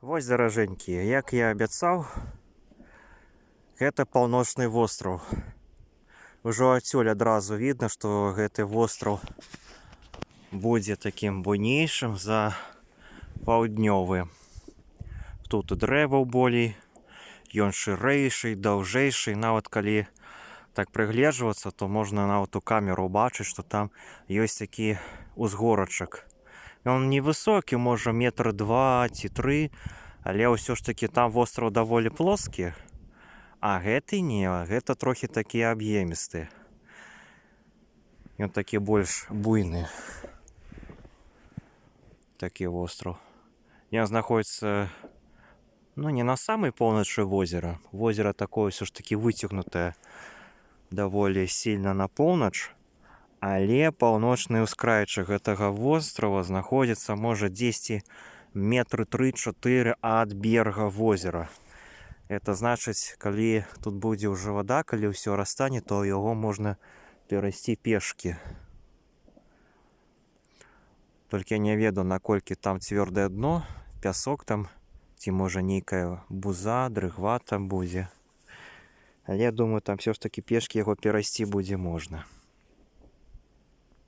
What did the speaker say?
Вось, даражэнькія, як я абяцаў, гэта паўночны востраў. Ужо адсюль адразу відно, што гэты востраў будзе такім буйнейшым за паўднёвы. Тут дрэваў болей, ён шырэйшы, даўжэйшы. Нават калі так прыгледжвацца, то можна нават у камеру бачыць, што там ёсць такі узгорачак. Ён невысокі, можа метр 2 ці 3, але ўсё ж такі там востраў даволі плоскі, а гэты не, гэта трохі такі аб'емісты. Ён такі больш буйны. Такі востраў. Ён знаходзіцца, не на самай поўначы возера. Возера такое ўсё ж такі выцягнутае даволі сильна на поўнач, але паўночны ўскрайчык гэтага вострава знаходзіцца, можа, 10 метры 3-4 ад берага возера. Это значыць, калі тут будзе ўжо вада, калі ўсё растане, то яго можна перайсці пешкі. Толькі я не ведаю, наколькі там цвёрдае дно, пясок там, ці можа нейкая буза, дрыгва там будзе. Але я думаю, там все ж таки пешкі яго перайсці будзе можна.